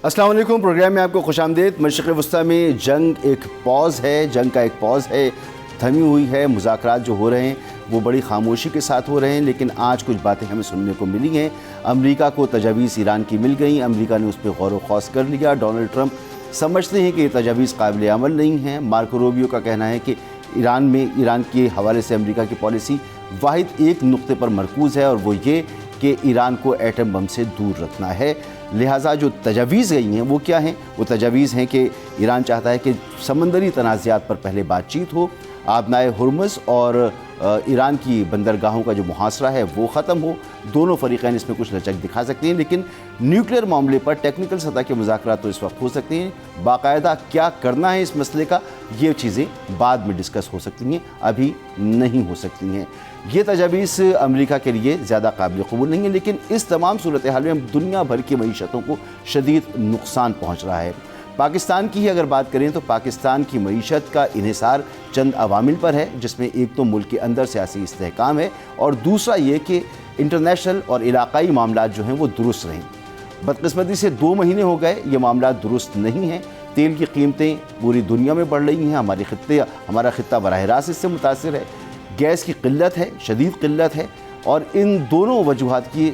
السلام علیکم، پروگرام میں آپ کو خوش آمدید۔ مشرق وسطیٰ میں جنگ ایک پاز ہے، جنگ کا ایک پاز ہے، تھمی ہوئی ہے۔ مذاکرات جو ہو رہے ہیں وہ بڑی خاموشی کے ساتھ ہو رہے ہیں، لیکن آج کچھ باتیں ہمیں سننے کو ملی ہیں۔ امریکہ کو تجاویز ایران کی مل گئیں، امریکہ نے اس پہ غور و خوض کر لیا۔ ڈونلڈ ٹرمپ سمجھتے ہیں کہ یہ تجاویز قابل عمل نہیں ہیں۔ مارکو روبیو کا کہنا ہے کہ ایران کے حوالے سے امریکہ کی پالیسی واحد ایک نقطے پر مرکوز ہے، اور وہ یہ کہ ایران کو ایٹم بم سے دور رکھنا ہے۔ لہٰذا جو تجاویز گئی ہیں وہ کیا ہیں؟ وہ تجاویز ہیں کہ ایران چاہتا ہے کہ سمندری تنازعات پر پہلے بات چیت ہو، آبنائے ہرمز اور ایران کی بندرگاہوں کا جو محاصرہ ہے وہ ختم ہو۔ دونوں فریقین اس میں کچھ لچک دکھا سکتے ہیں، لیکن نیوکلیر معاملے پر ٹیکنیکل سطح کے مذاکرات تو اس وقت ہو سکتے ہیں۔ باقاعدہ کیا کرنا ہے اس مسئلے کا، یہ چیزیں بعد میں ڈسکس ہو سکتی ہیں، ابھی نہیں ہو سکتی ہیں۔ یہ تجاویز امریکہ کے لیے زیادہ قابل قبول نہیں ہے، لیکن اس تمام صورتحال میں دنیا بھر کی معیشتوں کو شدید نقصان پہنچ رہا ہے۔ پاکستان کی ہی اگر بات کریں تو پاکستان کی معیشت کا انحصار چند عوامل پر ہے، جس میں ایک تو ملک کے اندر سیاسی استحکام ہے، اور دوسرا یہ کہ انٹرنیشنل اور علاقائی معاملات جو ہیں وہ درست رہیں۔ بدقسمتی سے 2 مہینے ہو گئے یہ معاملات درست نہیں ہیں۔ تیل کی قیمتیں پوری دنیا میں بڑھ رہی ہیں، ہمارا خطہ براہ راست اس سے متاثر ہے۔ گیس کی قلت ہے، شدید قلت ہے، اور ان دونوں وجوہات کی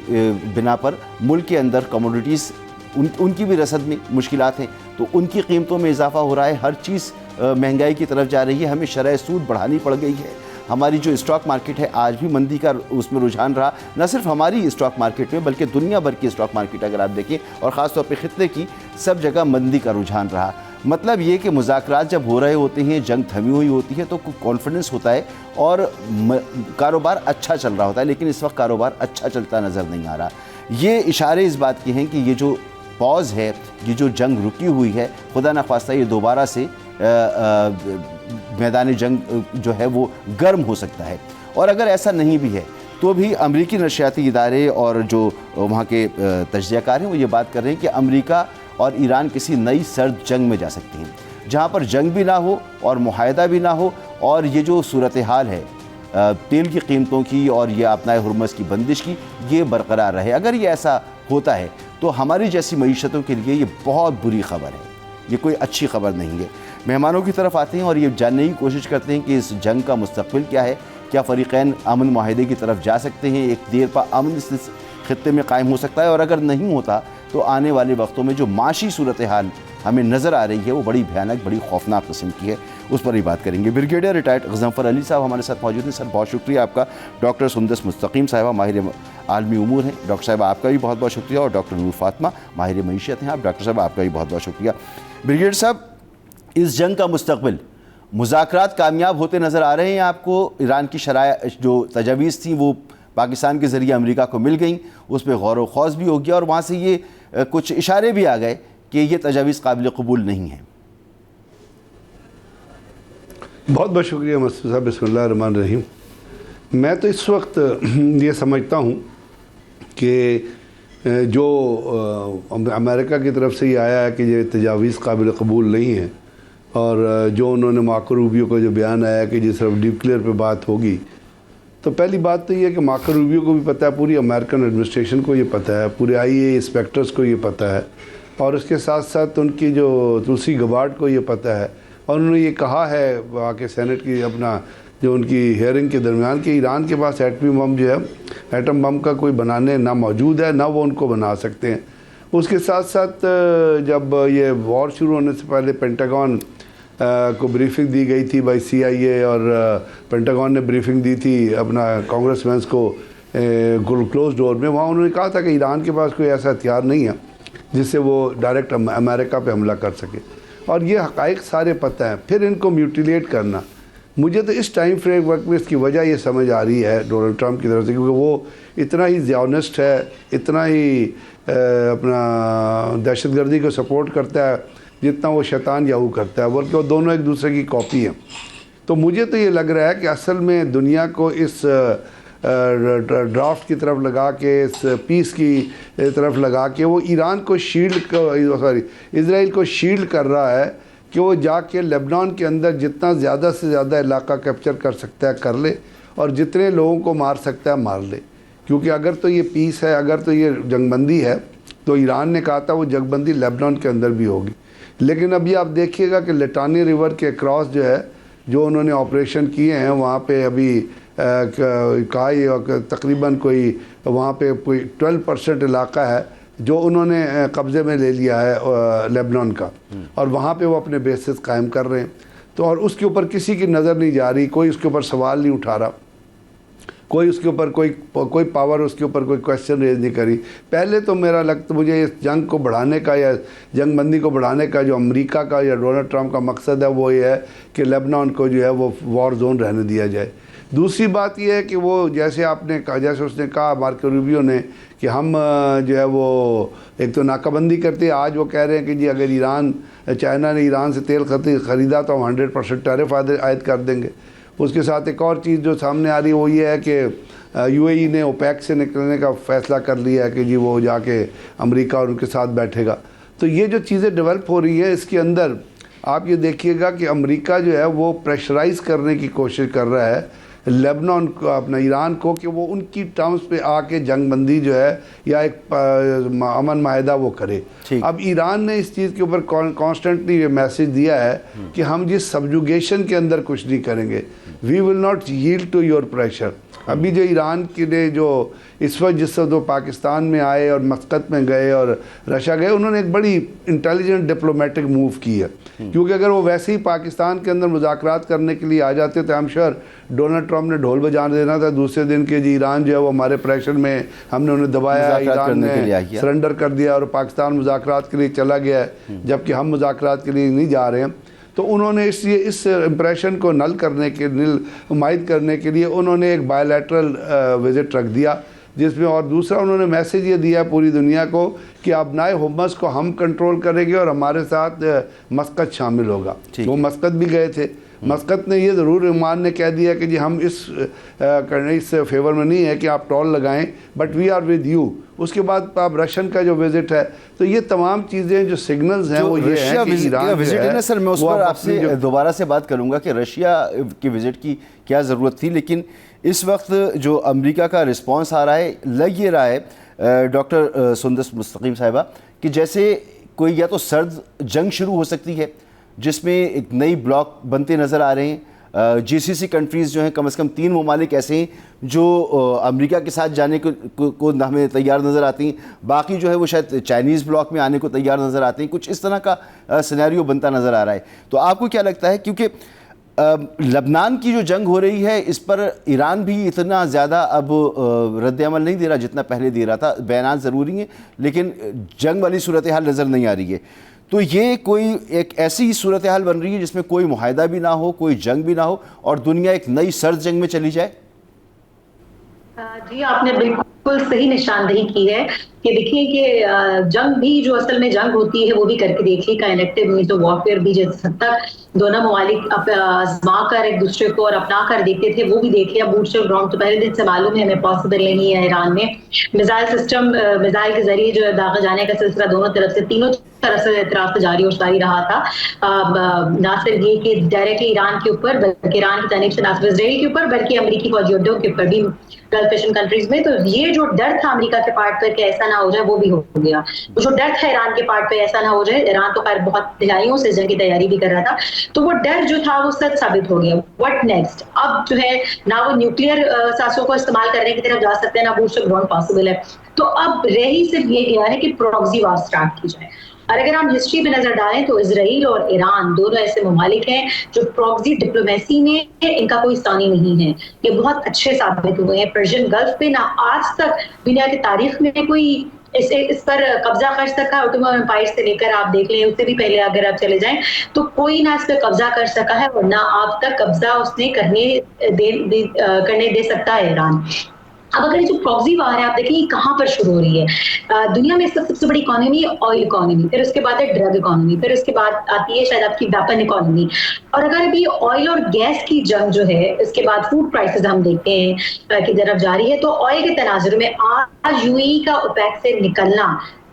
بنا پر ملک کے اندر کموڈیٹیز ان کی بھی رسد میں مشکلات ہیں، تو ان کی قیمتوں میں اضافہ ہو رہا ہے۔ ہر چیز مہنگائی کی طرف جا رہی ہے، ہمیں شرح سود بڑھانی پڑ گئی ہے۔ ہماری جو اسٹاک مارکیٹ ہے آج بھی مندی کا اس میں رجحان رہا، نہ صرف ہماری اسٹاک مارکیٹ میں بلکہ دنیا بھر کی اسٹاک مارکیٹ اگر آپ دیکھیں، اور خاص طور پہ خطے کی سب جگہ مندی کا رجحان رہا۔ مطلب یہ کہ مذاکرات جب ہو رہے ہوتے ہیں، جنگ تھمی ہوئی ہوتی ہے، تو کانفیڈنس ہوتا ہے اور کاروبار اچھا چل رہا ہوتا ہے، لیکن اس وقت کاروبار اچھا چلتا نظر نہیں آ رہا۔ یہ اشارے اس بات کے ہیں کہ یہ جو پاز ہے، یہ جو جنگ رکی ہوئی ہے، خدا نخواستہ یہ دوبارہ سے میدان جنگ جو ہے وہ گرم ہو سکتا ہے۔ اور اگر ایسا نہیں بھی ہے تو بھی امریکی نشریاتی ادارے اور جو وہاں کے تجزیہ کار ہیں وہ یہ بات کر رہے ہیں کہ امریکہ اور ایران کسی نئی سرد جنگ میں جا سکتی ہیں، جہاں پر جنگ بھی نہ ہو اور معاہدہ بھی نہ ہو، اور یہ جو صورتحال ہے تیل کی قیمتوں کی اور یہ آبنائے ہرمز کی بندش کی، یہ برقرار رہے۔ اگر یہ ایسا ہوتا ہے تو ہماری جیسی معیشتوں کے لیے یہ بہت بری خبر ہے، یہ کوئی اچھی خبر نہیں ہے۔ مہمانوں کی طرف آتے ہیں اور یہ جاننے کی کوشش کرتے ہیں کہ اس جنگ کا مستقبل کیا ہے، کیا فریقین امن معاہدے کی طرف جا سکتے ہیں، ایک دیر پا امن اس خطے میں قائم ہو سکتا ہے، اور اگر نہیں ہوتا تو آنے والے وقتوں میں جو معاشی صورتحال ہمیں نظر آ رہی ہے وہ بڑی بھیانک، بڑی خوفناک قسم کی ہے، اس پر ہی بات کریں گے۔ بریگیڈیئر ریٹائرڈ غضنفر علی صاحب ہمارے ساتھ موجود ہیں۔ سر بہت شکریہ آپ کا۔ ڈاکٹر سندس مستقیم صاحبہ ماہر عالمی امور ہیں، ڈاکٹر صاحب آپ کا بھی بہت بہت شکریہ، اور ڈاکٹر نور فاطمہ ماہر معیشت ہیں آپ، ڈاکٹر صاحب آپ کا بھی بہت بہت شکریہ۔ بریگیڈیئر صاحب، اس جنگ کا مستقبل، مذاکرات کامیاب ہوتے نظر آ رہے ہیں آپ کو؟ ایران کی شرائع جو تجاویز تھیں وہ پاکستان کے ذریعے امریکہ کو مل گئیں، اس پہ غور و خوض بھی ہو گیا، اور وہاں سے یہ کچھ اشارے بھی آ گئے کہ یہ تجاویز قابل قبول نہیں ہیں۔ بہت بہت شکریہ مسعود صاحب، بسم اللہ الرحمن الرحیم۔ میں تو اس وقت یہ سمجھتا ہوں کہ جو امریکہ کی طرف سے یہ آیا ہے کہ یہ تجاویز قابل قبول نہیں ہے، اور جو انہوں نے مارکو روبیو کا جو بیان آیا کہ جس صرف نیوکلیئر پہ بات ہوگی، تو پہلی بات تو یہ ہے کہ مارکو روبیو کو بھی پتہ ہے، پوری امریکن ایڈمنسٹریشن کو یہ پتہ ہے، پورے آئی اے انسپیکٹرز کو یہ پتہ ہے، اور اس کے ساتھ ساتھ ان کی جو تلسی گبارڈ کو یہ پتہ ہے، اور انہوں نے یہ کہا ہے وہاں کے سینٹ کی اپنا جو ان کی ہیئرنگ کے درمیان کہ ایران کے پاس ایٹمی بم جو ہے، ایٹم بم کا کوئی بنانے نہ موجود ہے، نہ وہ ان کو بنا سکتے ہیں۔ اس کے ساتھ ساتھ جب یہ وار شروع ہونے سے پہلے پینٹاگون کو بریفنگ دی گئی تھی بائی سی آئی اے، اور پینٹاگون نے بریفنگ دی تھی اپنا کانگریس مینس کو کلوز ڈور میں، وہاں انہوں نے کہا تھا کہ ایران کے پاس کوئی ایسا ہتھیار نہیں ہے جس سے وہ ڈائریکٹ امریکہ پہ حملہ کر سکے، اور یہ حقائق سارے پتہ ہیں۔ پھر ان کو میوٹیلیٹ کرنا، مجھے تو اس ٹائم فریم ورک میں اس کی وجہ یہ سمجھ آ رہی ہے ڈونلڈ ٹرمپ کی طرف سے، کیونکہ وہ اتنا ہی زیونسٹ ہے، اتنا ہی اپنا دہشت گردی کو سپورٹ کرتا ہے جتنا وہ شیطان یہو کرتا ہے، بلکہ وہ دونوں ایک دوسرے کی کاپی ہیں۔ تو مجھے تو یہ لگ رہا ہے کہ اصل میں دنیا کو اس ڈرافٹ کی طرف لگا کے، اس پیس کی طرف لگا کے، وہ ایران کو اسرائیل کو شیلڈ کر رہا ہے کہ وہ جا کے لیبنان کے اندر جتنا زیادہ سے زیادہ علاقہ کیپچر کر سکتا ہے کر لے، اور جتنے لوگوں کو مار سکتا ہے مار لے، کیونکہ اگر تو یہ پیس ہے، اگر تو یہ جنگ بندی ہے، تو ایران نے کہا تھا وہ جنگ بندی لیبنان کے اندر بھی ہوگی. لیکن ابھی آپ دیکھیے گا کہ لٹانی ریور کے کراس جو ہے جو انہوں نے آپریشن کیے ہیں وہاں پہ ابھی تقریباً کوئی وہاں پہ کوئی 12% علاقہ ہے جو انہوں نے قبضے میں لے لیا ہے لیبنان کا, اور وہاں پہ وہ اپنے بیسز قائم کر رہے ہیں. تو اور اس کے اوپر کسی کی نظر نہیں جا رہی, کوئی اس کے اوپر سوال نہیں اٹھا رہا, کوئی اس کے اوپر کوئی پاور اس کے اوپر کوئی کویسچن ریز نہیں کری. پہلے تو میرا لگتا مجھے اس جنگ کو بڑھانے کا یا جنگ بندی کو بڑھانے کا جو امریکہ کا یا ڈونلڈ ٹرمپ کا مقصد ہے وہ یہ ہے کہ لیبنان کو جو ہے وہ وار زون رہنے دیا جائے. دوسری بات یہ ہے کہ وہ جیسے آپ نے کہا, جیسے اس نے کہا مارکو روبیو نے کہ ہم جو ہے وہ ایک تو ناکہ بندی کرتے, آج وہ کہہ رہے ہیں کہ جی اگر چائنا نے ایران سے تیل خریدا تو ہم 100% ٹیرف عائد کر دیں گے. اس کے ساتھ ایک اور چیز جو سامنے آ رہی ہے وہ یہ ہے کہ یو اے ای نے اوپیک سے نکلنے کا فیصلہ کر لیا ہے کہ جی وہ جا کے امریکہ اور ان کے ساتھ بیٹھے گا. تو یہ جو چیزیں ڈیولپ ہو رہی ہیں اس کے اندر آپ یہ دیکھیے گا کہ امریکہ جو ہے وہ پریشرائز کرنے کی کوشش کر رہا ہے لیبنان کو, اپنا ایران کو, کہ وہ ان کی ٹرمز پہ آ کے جنگ بندی جو ہے یا ایک امن معاہدہ وہ کرے. اب ایران نے اس چیز کے اوپر کانسٹنٹلی یہ میسیج دیا ہے کہ ہم جس سبجوگیشن کے اندر کچھ نہیں کریں گے, we will not yield to your pressure. ابھی جو ایران کے لیے جو اس وقت جس وقت وہ پاکستان میں آئے اور مسقط میں گئے اور رشیا گئے, انہوں نے ایک بڑی انٹیلیجنٹ ڈپلومیٹک موو کی ہے, کیونکہ اگر وہ ویسے ہی پاکستان کے اندر مذاکرات کرنے کے لیے آ جاتے تو I'm sure ڈونلڈ ٹرمپ نے ڈھول بجا دینا تھا دوسرے دن کہ جی ایران جو ہے وہ ہمارے پریشر میں, ہم نے انہیں دبایا, ایران نے سرنڈر کر دیا اور پاکستان مذاکرات کے لیے چلا گیا ہے جبکہ ہم مذاکرات کے لیے نہیں جا رہے ہیں. تو انہوں نے اس امپریشن کو مائد کرنے کے لیے انہوں نے ایک بائیلیٹرل وزٹ رکھ دیا, جس میں اور دوسرا انہوں نے میسیج یہ دیا پوری دنیا کو کہ ابنائے حمص کو ہم کنٹرول کریں گے اور ہمارے ساتھ مسقط شامل ہوگا. وہ مسقط بھی گئے تھے. مسقط نے یہ ضرور عمان نے کہہ دیا کہ جی ہم اس فیور میں نہیں ہے کہ آپ ٹول لگائیں, but we are with you. اس کے بعد آپ رشین کا جو وزٹ ہے, تو یہ تمام چیزیں جو سگنلز ہیں وہ یہ ہیں کہ ایران وزٹ ہے نا سر, میں اس پر آپ سے دوبارہ سے بات کروں گا کہ رشیا کی وزٹ کی کیا ضرورت تھی. لیکن اس وقت جو امریکہ کا رسپانس آ رہا ہے, لگ یہ رہا ہے ڈاکٹر سندس مستقیم صاحبہ کہ جیسے کوئی یا تو سرد جنگ شروع ہو سکتی ہے جس میں ایک نئی بلاک بنتے نظر آ رہے ہیں. جی سی سی کنٹریز جو ہیں, کم از کم 3 ممالک ایسے ہیں جو امریکہ کے ساتھ جانے کو ہمیں تیار نظر آتی ہیں, باقی جو ہے وہ شاید چائنیز بلاک میں آنے کو تیار نظر آتے ہیں. کچھ اس طرح کا سینیریو بنتا نظر آ رہا ہے. تو آپ کو کیا لگتا ہے, کیونکہ لبنان کی جو جنگ ہو رہی ہے اس پر ایران بھی اتنا زیادہ اب رد عمل نہیں دے رہا جتنا پہلے دے رہا تھا, بیانات ضروری ہیں لیکن جنگ والی صورتحال نظر نہیں آ رہی ہے. تو یہ کوئی ایک ایسی صورتحال بن رہی ہے جس میں کوئی معاہدہ بھی نہ ہو, کوئی جنگ بھی نہ ہو, اور دنیا ایک نئی سرد جنگ میں چلی جائے. جی آپ نے بالکل صحیح نشاندہی کی ہے کہ دیکھیں کہ جنگ بھی جو اصل میں جنگ ہوتی ہے وہ بھی کر کے دیکھیے, کا انیکٹیو میٹو وارفیئر بھی جس حد تک دونوں ممالک آزما کر ایک دوسرے کو اور اپنا کر دیکھتے تھے وہ بھی دیکھے. اب بوٹ گراؤنڈ تو پہلے دن سے معلوم ہے ہمیں پاسبل نہیں ہے. ایران میں میزائل سسٹم, میزائل کے ذریعے جو داغے جانے کا سلسلہ دونوں طرف سے, تینوں طرف سے اعتراف تو جاری اور ساری رہا تھا. نہ صرف یہ کہ ڈائریکٹلی ایران کے اوپر بلکہ ایران کی جانب سے نہ صرف اسرائیل کے اوپر بلکہ امریکی فوجی اڈوں کے اوپر بھی گلف ایشین کنٹریز میں. تو یہ جو ڈر تھا امریکہ کے پارٹ پر کہ ایسا نہ ہو جائے وہ بھی ہو گیا. جو ڈر تھا ایران کے پارٹ پہ ایسا نہ ہو جائے, ایران تو خیر بہت دہائیوں سے جنگ کی تیاری بھی کر رہا تھا, تو وہ ڈر جو تھا وہ سچ ثابت ہو گیا. وٹ نیکسٹ, اب جو ہے نہ وہ نیوکلیئر سازوں کو استعمال کرنے کی طرف جا سکتے ہیں, نہ بوٹ گراؤنڈ پاسبل ہے. تو اب رہ ہی صرف یہ گیا ہے کہ پراکسی وار سٹارٹ کی جائے. اور اگر ہم ہسٹری پہ نظر ڈالیں تو اسرائیل اور ایران دونوں ایسے ممالک ہیں جو پراکسی ڈپلومیسی میں ان کا کوئی ثانی نہیں ہے. یہ بہت اچھے ثابت ہوئے ہیں. پرشین گلف پہ نہ آج تک دنیا کی تاریخ میں کوئی اس پر قبضہ کر سکا, اوٹومن امپائر سے لے کر آپ دیکھ لیں, اس سے بھی پہلے اگر آپ چلے جائیں تو کوئی نہ اس پہ قبضہ کر سکا ہے, اور نہ آپ تک قبضہ اس نے کرنے دے سکتا ہے ایران. اب اگر جو پراکسی وار ہے آپ دیکھیں یہ کہاں پر شروع ہو رہی ہے. دنیا میں سب سے بڑی اکانومی آئل اکانومی, پھر اس کے بعد ہے ڈرگ اکانومی, پھر اس کے بعد آتی ہے شاید آپ کی ویپن اکانومی. اور اگر ابھی آئل اور گیس کی جنگ جو ہے اس کے بعد فوڈ پرائسز ہم دیکھتے ہیں کی طرف جاری ہے, تو آئل کے تناظر میں آج یو اے ای کا اوپیک سے نکلنا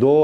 2,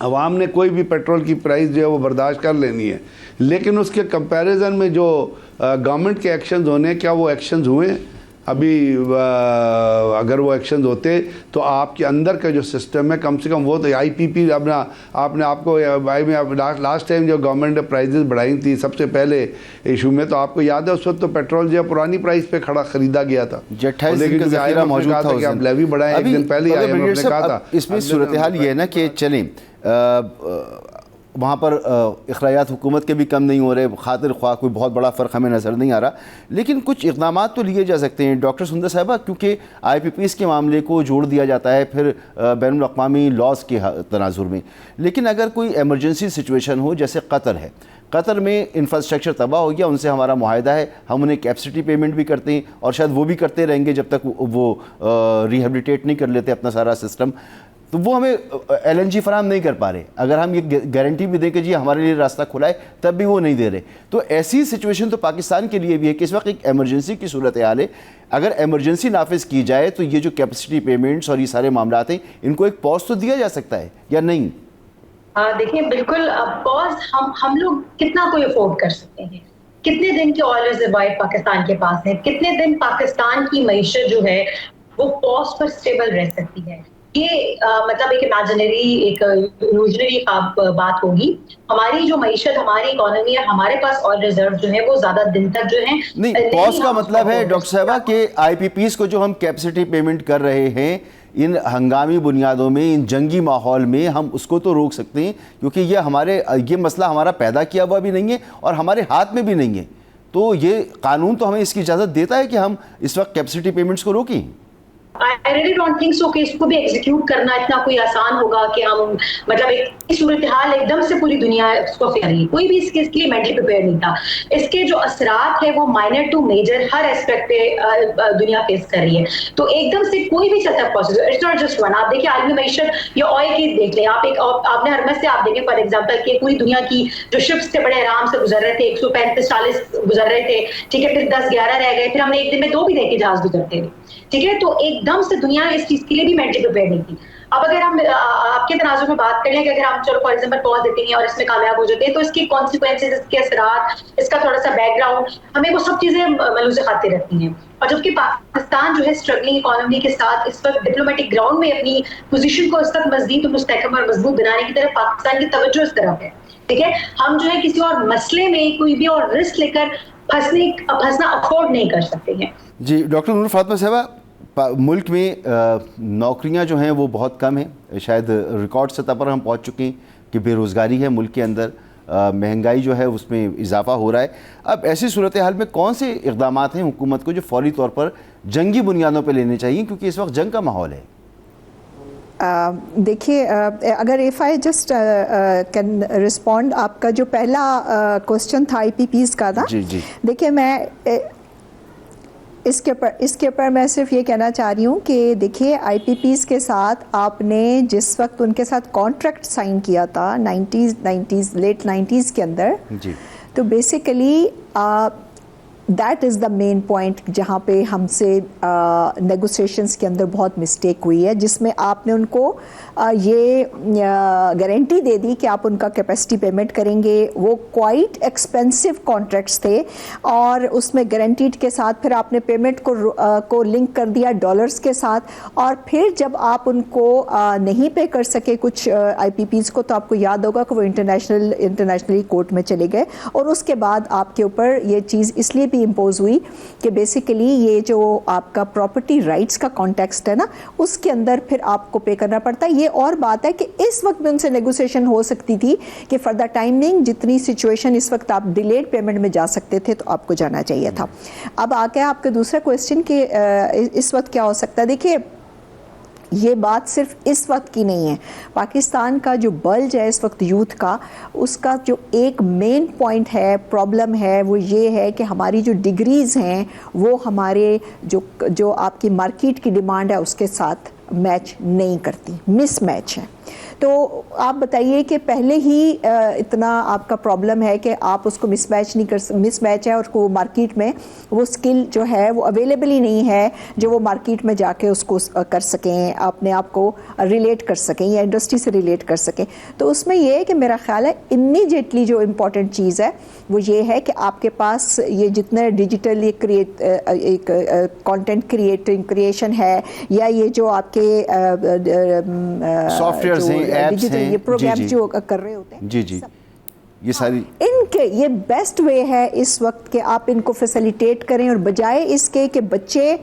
عوام نے کوئی بھی پیٹرول کی پرائز جو ہے وہ برداشت کر لینی ہے، لیکن اس کے کمپیریزن میں جو گورنمنٹ کے ایکشنز ہونے ہیں، کیا وہ ایکشنز ہوئے ہیں؟ ابھی اگر وہ ایکشنز ہوتے تو آپ کے اندر کا جو سسٹم ہے کم سے کم وہ تو آئی پی پی اپنا آپ کو لاسٹ ٹائم جو گورنمنٹ نے پرائزز بڑھائی تھی سب سے پہلے ایشو میں، تو آپ کو یاد ہے اس وقت تو پیٹرول جو ہے پرانی پرائز پہ خریدا گیا تھا، لیکن موجود تھا کہ آپ لیوی بڑھائیں، ایک دن پہلے آئی ایم ایف نے کہا تھا۔ اس میں صورتحال یہ ہے نا کہ چلیں وہاں پر اخراجات حکومت کے بھی کم نہیں ہو رہے، خاطر خواہ کوئی بہت بڑا فرق ہمیں نظر نہیں آ رہا، لیکن کچھ اقدامات تو لیے جا سکتے ہیں۔ ڈاکٹر سندر صاحبہ، کیونکہ آئی پی پیز کے معاملے کو جوڑ دیا جاتا ہے پھر بین الاقوامی لاز کے تناظر میں، لیکن اگر کوئی ایمرجنسی سچویشن ہو جیسے قطر ہے، قطر میں انفراسٹرکچر تباہ ہو گیا، ان سے ہمارا معاہدہ ہے، ہم انہیں کیپسٹی پیمنٹ بھی کرتے ہیں اور شاید وہ بھی کرتے رہیں گے جب تک وہ ریہیبلیٹیٹ نہیں کر لیتے اپنا سارا سسٹم، تو وہ ہمیں ایل این جی فراہم نہیں کر پا رہے۔ اگر ہم یہ گارنٹی بھی دیں کہ جی ہمارے لیے راستہ کھلا ہے، تب بھی وہ نہیں دے رہے۔ تو ایسی سچویشن تو پاکستان کے لیے بھی ہے کہ اس وقت ایک ایمرجنسی کی صورتحال ہے، اگر ایمرجنسی نافذ کی جائے تو یہ جو کیپیسٹی پیمنٹس اور یہ سارے معاملات ہیں ان کو ایک پاز تو دیا جا سکتا ہے یا نہیں؟ دیکھیں بالکل پاز ہم لوگ کتنا کوئی افورڈ کر سکتے ہیں؟ کتنے دن کے آئل ریزروائر پاکستان کے پاس ہیں؟ کتنے دن پاکستان کی معیشت جو ہے وہ پاز پر سٹیبل رہ سکتی ہے؟ یہ مطلب ایک امیجنری ایک یوزنری بات ہوگی۔ ہماری جو معیشت، ہماری اکانومی اور ہمارے پاس آئل ریزرو جو ہے وہ زیادہ دن تک جو ہیں نہیں، پاز کا مطلب ہے ڈاکٹر صاحبہ کہ آئی پی پیز کو جو ہم کیپیسٹی پیمنٹ کر رہے ہیں ان ہنگامی بنیادوں میں، ان جنگی ماحول میں، ہم اس کو تو روک سکتے ہیں کیونکہ یہ مسئلہ ہمارا پیدا کیا ہوا بھی نہیں ہے اور ہمارے ہاتھ میں بھی نہیں ہے، تو یہ قانون تو ہمیں اس کی اجازت دیتا ہے کہ ہم اس وقت کیپیسٹی پیمنٹس کو روکیں۔ I really don't think so کہ اس کو بھی ایگزیکیوٹ کرنا اتنا کوئی آسان ہوگا کہ ہم مطلب ایک صورتحال ایک دم سے پوری دنیا اس کو فیئر نہیں، کوئی بھی اس کے لیے مینٹلی پریپیئر نہیں تھا۔ اس کے جو اثرات ہیں وہ مائنر ٹو میجر ہر ایسپیکٹ پہ دنیا فیس کر رہی ہے، تو ایک دم سے کوئی بھی set up possible, it's not just one. آپ دیکھیں عالمی معیشت یا آئل کی دیکھ لیں، آپ نے ہرمز سے آپ دیکھیں فار ایگزامپل کہ پوری دنیا کی جو شپس تھے بڑے آرام سے گزر رہے تھے، 135-40 گزر رہے تھے، ٹھیک ہے، پھر 10-11 رہ گئے، پھر ہم نے ایک دن میں 2 بھی دیکھے جہاز گزرتے ہوئے، ٹھیک ہے، تو ایک دم سے دنیا اس چیز کے لیے بھی مینٹلی پریپیئر نہیں تھی۔ اب اگر ہم آپ کے تناظر میں بات کر لیں کہ اگر ہم چلو فار ایگزامپل پاز دیتے ہیں اور اس میں کامیاب ہو جاتے ہیں تو اس کی کانسیکوینسز، اس کے اثرات، اس کا تھوڑا سا بیک گراؤنڈ، ہمیں وہ سب چیزیں ملحوظ خاطر رکھتی ہیں۔ اور جبکہ پاکستان جو ہے اسٹرگلنگ اکانومی کے ساتھ اس وقت ڈپلومیٹک گراؤنڈ میں اپنی پوزیشن کو اس وقت مزید مستحکم اور مضبوط بنانے کی طرف پاکستان کی توجہ اس طرف ہے، ٹھیک ہے، ہم جو ہے کسی اور مسئلے میں کوئی بھی اور رسک لے کر پھنسنا افورڈ نہیں کر سکتے ہیں۔ جی ڈاکٹر نور فاطمہ صاحبہ، ملک میں نوکریاں جو ہیں وہ بہت کم ہیں، شاید ریکارڈ سطح پر ہم پہنچ چکے ہیں کہ بے روزگاری ہے ملک کے اندر، مہنگائی جو ہے اس میں اضافہ ہو رہا ہے۔ اب ایسی صورتحال میں کون سے اقدامات ہیں حکومت کو جو فوری طور پر جنگی بنیادوں پہ لینے چاہیے، کیونکہ اس وقت جنگ کا ماحول ہے؟ دیکھیے اگر if I just can respond, آپ کا جو پہلا کوسچن تھا آئی پی پیز کا تھا، جی دیکھیے میں اس کے اوپر میں صرف یہ کہنا چاہ رہی ہوں کہ دیکھیے آئی پی پیز کے ساتھ آپ نے جس وقت ان کے ساتھ کانٹریکٹ سائن کیا تھا لیٹ 90s کے اندر، جی، تو basically that is the main point جہاں پہ ہم سے نیگوسیشنس کے اندر بہت مسٹیک ہوئی ہے، جس میں آپ نے ان کو یہ گارنٹی دے دی کہ آپ ان کا کیپیسٹی پیمنٹ کریں گے۔ وہ کوائٹ ایکسپینسو کانٹریکٹس تھے اور اس میں گارنٹیڈ کے ساتھ پھر آپ نے پیمنٹ کو لنک کر دیا ڈالرز کے ساتھ، اور پھر جب آپ ان کو نہیں پے کر سکے کچھ آئی پی پیز کو، تو آپ کو یاد ہوگا کہ وہ انٹرنیشنلی کورٹ میں چلے گئے، اور اس کے بعد آپ کے اوپر یہ چیز اس لیے امپوز ہوئی کہ بیسیکلی یہ جو آپ کا پراپرٹی رائٹس کا کانٹیکسٹ ہے نا، اس کے اندر پھر آپ کو پے کرنا پڑتا ہے۔ یہ اور بات ہے کہ اس وقت بھی ان سے نیگوسیشن ہو سکتی تھی کہ فار دا ٹائمنگ جتنی سچویشن اس وقت آپ ڈیلیڈ پیمنٹ میں جا سکتے تھے تو آپ کو جانا چاہیے تھا۔ اب آ گیا آپ کا دوسرا کویسچن کہ اس وقت کیا ہو سکتا ہے۔ دیکھیے یہ بات صرف اس وقت کی نہیں ہے، پاکستان کا جو بلج ہے اس وقت یوتھ کا، اس کا جو ایک مین پوائنٹ ہے، پرابلم ہے، وہ یہ ہے کہ ہماری جو ڈگریز ہیں وہ ہمارے جو آپ کی مارکیٹ کی ڈیمانڈ ہے اس کے ساتھ میچ نہیں کرتی، مس میچ ہے۔ تو آپ بتائیے کہ پہلے ہی اتنا آپ کا پرابلم ہے کہ آپ اس کو مس میچ ہے اور کو مارکیٹ میں وہ اسکل جو ہے وہ اویلیبل ہی نہیں ہے جو وہ مارکیٹ میں جا کے اس کو کر سکیں, اپنے آپ کو ریلیٹ کر سکیں یا انڈسٹری سے ریلیٹ کر سکیں. تو اس میں یہ ہے کہ میرا خیال ہے امیجیٹلی جو امپورٹنٹ چیز ہے وہ یہ ہے کہ آپ کے پاس یہ جتنے ڈیجیٹل ایک کانٹینٹ کریشن ہے یا یہ جو آپ کے سافٹ ویئرز ہیں, ایپس ہیں, یہ پروگرام جو کر رہے ہوتے ہیں, جی یہ ساری ان کے یہ بیسٹ وے ہے اس وقت کہ آپ ان کو فیسیلیٹیٹ کریں, اور بجائے اس کے کہ بچے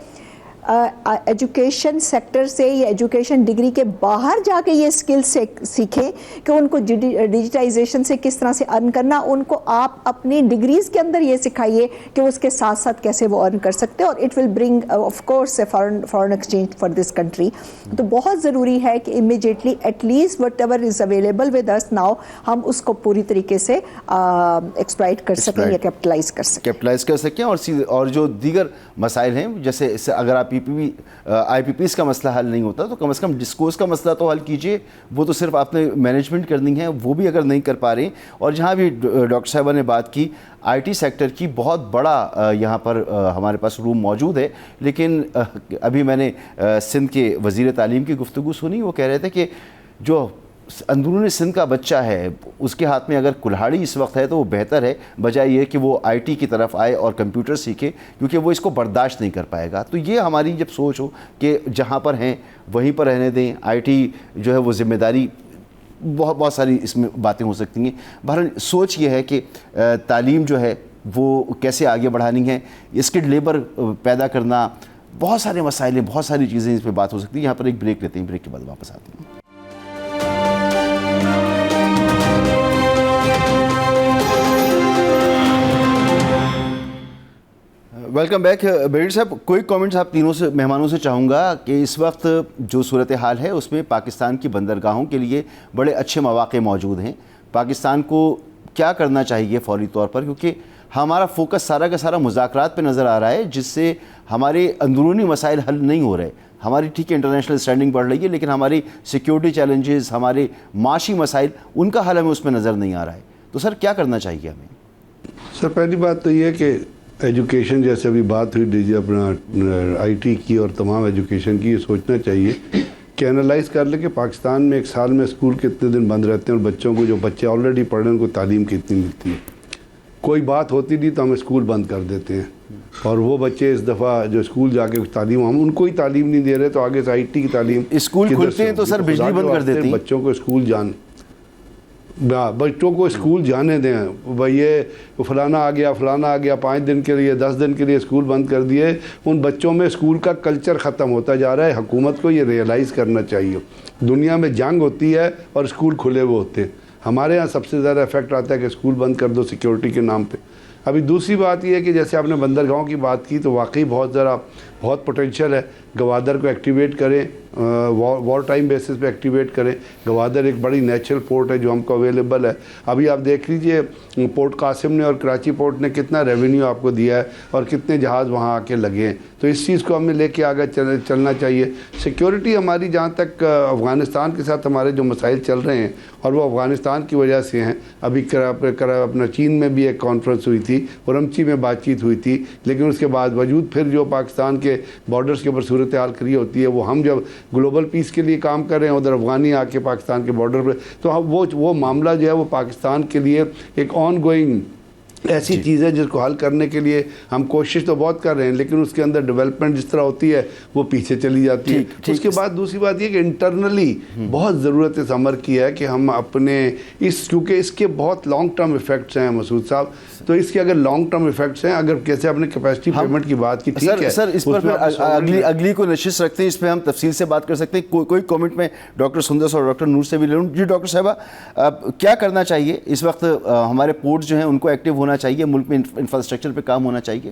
ایجوکیشن سیکٹر سے یا ایجوکیشن ڈگری کے باہر جا کے یہ اسکل سیکھیں کہ ان کو ڈیجیٹائزیشن سے کس طرح سے ارن کرنا, ان کو آپ اپنی ڈگریز کے اندر یہ سکھائیے کہ اس کے ساتھ ساتھ کیسے وہ ارن کر سکتے ہیں, اور it will bring of course a foreign exchange for this country. تو بہت ضروری ہے کہ immediately at least whatever is available with us now ہم اس کو پوری طریقے سے ایکسپلائٹ کر سکیں یا کیپٹلائز کر سکیں. اور جو دیگر مسائل ہیں, جیسے اگر آپ آئی پی پیز کا مسئلہ حل نہیں ہوتا تو کم از کم ڈسکورس کا مسئلہ تو حل کیجئے. وہ تو صرف آپ نے مینجمنٹ کرنی ہے, وہ بھی اگر نہیں کر پا رہے. اور جہاں بھی ڈاکٹر صاحبہ نے بات کی آئی ٹی سیکٹر کی, بہت بڑا یہاں پر ہمارے پاس روم موجود ہے, لیکن ابھی میں نے سندھ کے وزیر تعلیم کی گفتگو سنی, وہ کہہ رہے تھے کہ جو اندرون سندھ کا بچہ ہے اس کے ہاتھ میں اگر کلہاڑی اس وقت ہے تو وہ بہتر ہے بجائے یہ کہ وہ آئی ٹی کی طرف آئے اور کمپیوٹر سیکھے, کیونکہ وہ اس کو برداشت نہیں کر پائے گا. تو یہ ہماری جب سوچ ہو کہ جہاں پر ہیں وہیں پر رہنے دیں, آئی ٹی جو ہے وہ ذمہ داری, بہت ساری اس میں باتیں ہو سکتی ہیں. بہرحال سوچ یہ ہے کہ تعلیم جو ہے وہ کیسے آگے بڑھانی ہے, اسکلڈ لیبر پیدا کرنا, بہت سارے مسائل ہیں, بہت ساری چیزیں اس پہ بات ہو سکتی ہیں. یہاں پر ایک بریک لیتے ہیں, بریک کے بعد واپس آتے ہیں. Welcome back. بیڈر صاحب, کوئی کامنٹس آپ تینوں سے مہمانوں سے چاہوں گا کہ اس وقت جو صورتحال ہے اس میں پاکستان کی بندرگاہوں کے لیے بڑے اچھے مواقع موجود ہیں. پاکستان کو کیا کرنا چاہیے فوری طور پر, کیونکہ ہمارا فوکس سارا کا سارا مذاکرات پہ نظر آ رہا ہے, جس سے ہمارے اندرونی مسائل حل نہیں ہو رہے. ہماری ٹھیک ہے انٹرنیشنل اسٹینڈنگ بڑھ رہی ہے, لیکن ہماری سیکیورٹی چیلنجز, ہمارے معاشی مسائل, ان کا حل ہمیں اس میں نظر نہیں آ رہا ہے. تو سر کیا کرنا چاہیے ہمیں؟ سر پہلی بات تو یہ ہے کہ ایجوکیشن, جیسے ابھی بات ہوئی اپنا آئی ٹی کی اور تمام ایجوکیشن کی, یہ سوچنا چاہیے کہ انالائز کر لیں کہ پاکستان میں ایک سال میں اسکول کتنے دن بند رہتے ہیں, اور بچوں کو, جو بچے آلریڈی پڑھ رہے ہیں, ان کو تعلیم کتنی ملتی ہے. کوئی بات ہوتی نہیں تو ہم اسکول بند کر دیتے ہیں, اور وہ بچے اس دفعہ جو اسکول جا کے تعلیم, ہم ان کو ہی تعلیم نہیں دے رہے, تو آگے سے آئی ٹی کی تعلیم اسکول کھلتے ہیں تو سر بجلی بند کر دیتے ہیں. بچوں کو اسکول جانے دیں. بھائی یہ فلانا آ گیا 5 دن کے لیے 10 دن کے لیے اسکول بند کر دیے. ان بچوں میں اسکول کا کلچر ختم ہوتا جا رہا ہے. حکومت کو یہ ریئلائز کرنا چاہیے. دنیا میں جنگ ہوتی ہے اور اسکول کھلے ہوئے ہوتے ہیں. ہمارے ہاں سب سے زیادہ افیکٹ آتا ہے کہ اسکول بند کر دو سیکیورٹی کے نام پہ. ابھی دوسری بات یہ ہے کہ جیسے آپ نے بندرگاہوں کی بات کی, تو واقعی بہت پوٹینشیل ہے. گوادر کو ایکٹیویٹ کریں, وار ٹائم بیسس پہ ایکٹیویٹ کریں. گوادر ایک بڑی نیچرل پورٹ ہے جو ہم کو اویلیبل ہے. ابھی آپ دیکھ لیجئے پورٹ قاسم نے اور کراچی پورٹ نے کتنا ریونیو آپ کو دیا ہے, اور کتنے جہاز وہاں آ کے لگے ہیں. تو اس چیز کو ہمیں لے کے آگے چلنا چاہیے. سیکیورٹی ہماری, جہاں تک افغانستان کے ساتھ ہمارے جو مسائل چل رہے ہیں, اور وہ افغانستان کی وجہ سے ہیں. ابھی اپنا چین میں بھی ایک کانفرنس ہوئی تھی, اورمچی میں بات چیت ہوئی تھی, لیکن اس کے بعد وجود پھر جو پاکستان کے بارڈرز کے اوپر صورتحال کری ہوتی ہے, وہ ہم جب گلوبل پیس کے لیے کام کر رہے ہیں, ادھر افغانی آ کے پاکستان کے بارڈر پہ, تو وہ معاملہ جو ہے وہ پاکستان کے لیے ایک آن گوئنگ ایسی چیز ہے جس کو حل کرنے کے لیے ہم کوشش تو بہت کر رہے ہیں, لیکن اس کے اندر ڈیولپمنٹ جس طرح ہوتی ہے وہ پیچھے چلی جاتی ہے. اس کے بعد دوسری بات یہ کہ انٹرنلی بہت ضرورت اس عمر کی ہے کہ ہم اپنے کیونکہ اس کے بہت لانگ ٹرم ایفیکٹس ہیں مسعود صاحب. تو اس کے اگر لانگ ٹرم ایفیکٹس ہیں, اگر کیسے آپ نے کیپیسٹی پیمنٹ کی بات کی, ٹھیک ہے سر, اس پر اگلی کو نشست رکھتے ہیں, اس پہ ہم تفصیل سے بات کر سکتے ہیں. کوئی کامنٹ میں ڈاکٹر سندس اور ڈاکٹر نور سے بھی لے لوں. جی ڈاکٹر صاحبہ, کیا کرنا چاہیے اس وقت؟ ہمارے پورٹ جو ہیں ان کو ایکٹیو ہونا چاہیے, ملک میں انفراسٹرکچر پہ کام ہونا چاہیے.